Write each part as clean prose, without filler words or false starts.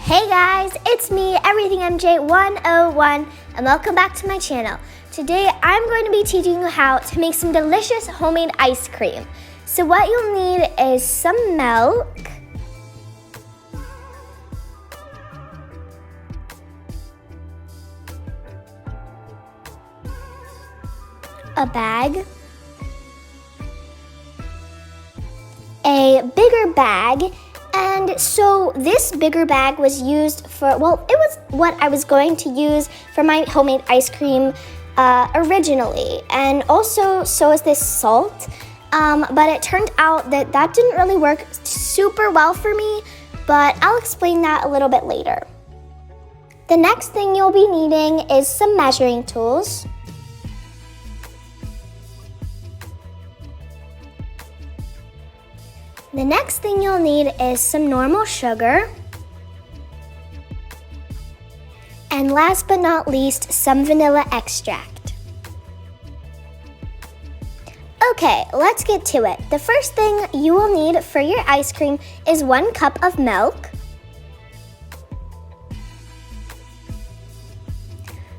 Hey guys, it's me, Everything MJ 101, and welcome back to my channel. Today I'm going to be teaching you how to make some delicious homemade ice cream. So what you'll need is some milk, a bag, a bigger bag. And so this bigger bag was used for, it was what I was going to use for my homemade ice cream originally. And also, so is this salt. But it turned out that didn't really work super well for me, but I'll explain that a little bit later. The next thing you'll be needing is some measuring tools. The next thing you'll need is some normal sugar. And last but not least, some vanilla extract. Okay, let's get to it. The first thing you will need for your ice cream is 1 cup of milk.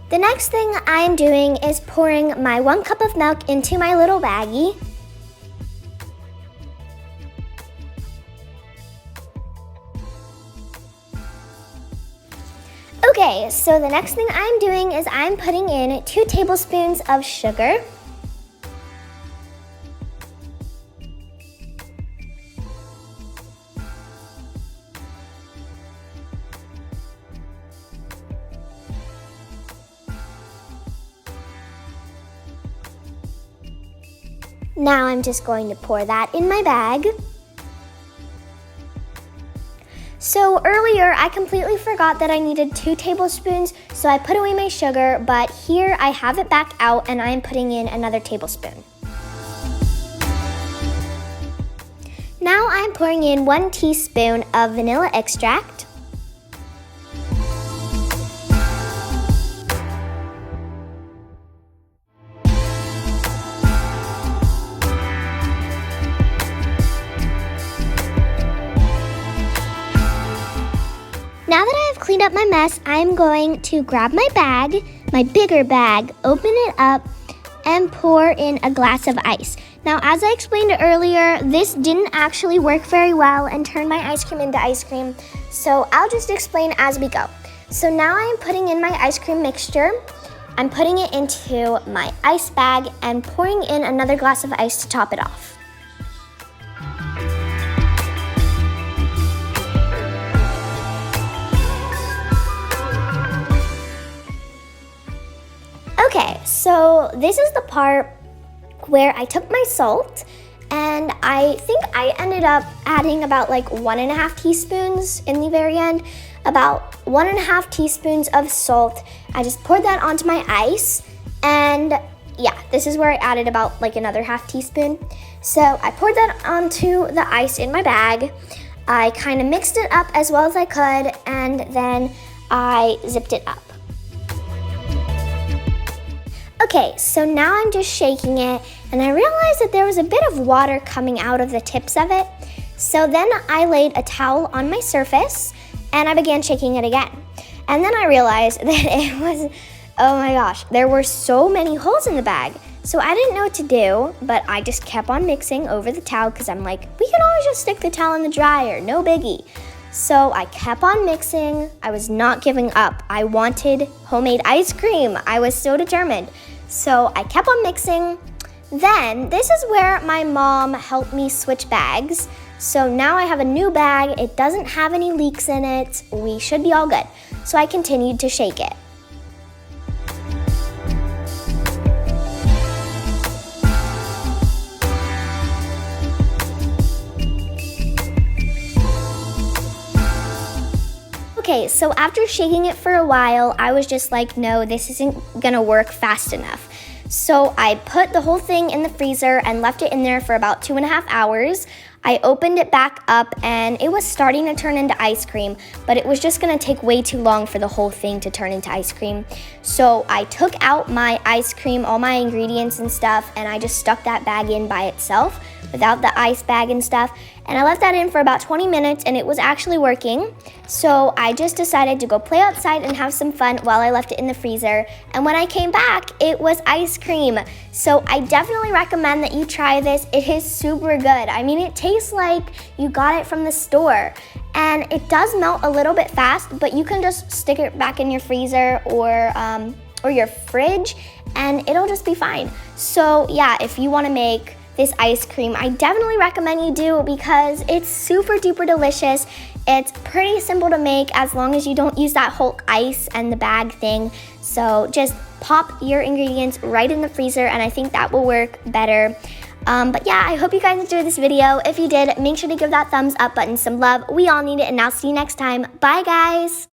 The next thing I'm doing is pouring my 1 cup of milk into my little baggie. Okay, so the next thing I'm doing is I'm putting in 2 tablespoons of sugar. Now I'm just going to pour that in my bag. So earlier, I completely forgot that I needed 2 tablespoons, so I put away my sugar, but here I have it back out and I'm putting in another tablespoon. Now I'm pouring in 1 teaspoon of vanilla extract. Now that I've cleaned up my mess, I'm going to grab my bag, my bigger bag, open it up, and pour in a glass of ice. Now, as I explained earlier, this didn't actually work very well and turn my ice cream into ice cream, so I'll just explain as we go. So now I'm putting in my ice cream mixture. I'm putting it into my ice bag and pouring in another glass of ice to top it off. Okay, so this is the part where I took my salt and I think I ended up adding about like 1.5 teaspoons in the very end. About 1.5 teaspoons of salt. I just poured that onto my ice, and yeah, this is where I added about like another half teaspoon. So I poured that onto the ice in my bag. I kind of mixed it up as well as I could, and then I zipped it up. Okay, so now I'm just shaking it, and I realized that there was a bit of water coming out of the tips of it. So then I laid a towel on my surface, and I began shaking it again. And then I realized that it was, oh my gosh, there were so many holes in the bag. So I didn't know what to do, but I just kept on mixing over the towel because I'm like, we can always just stick the towel in the dryer, no biggie. So I kept on mixing. I was not giving up. I wanted homemade ice cream. I was so determined. So I kept on mixing. Then this is where my mom helped me switch bags. So now I have a new bag. It doesn't have any leaks in it. We should be all good. So I continued to shake it. Okay, so after shaking it for a while, I was just like, no, this isn't gonna work fast enough. So I put the whole thing in the freezer and left it in there for about 2.5 hours. I opened it back up and it was starting to turn into ice cream, but it was just gonna take way too long for the whole thing to turn into ice cream. So I took out my ice cream, all my ingredients and stuff, and I just stuck that bag in by itself without the ice bag and stuff. And I left that in for about 20 minutes and it was actually working. So I just decided to go play outside and have some fun while I left it in the freezer. And when I came back, it was ice cream. So I definitely recommend that you try this. It is super good. I mean, it tastes like you got it from the store. And it does melt a little bit fast, but you can just stick it back in your freezer or your fridge and it'll just be fine. So yeah, if you want to make this ice cream, I definitely recommend you do because it's super duper delicious. It's pretty simple to make as long as you don't use that Hulk ice and the bag thing. So just pop your ingredients right in the freezer and I think that will work better. But yeah, I hope you guys enjoyed this video. If you did, make sure to give that thumbs up button some love. We all need it, and I'll see you next time. Bye, guys.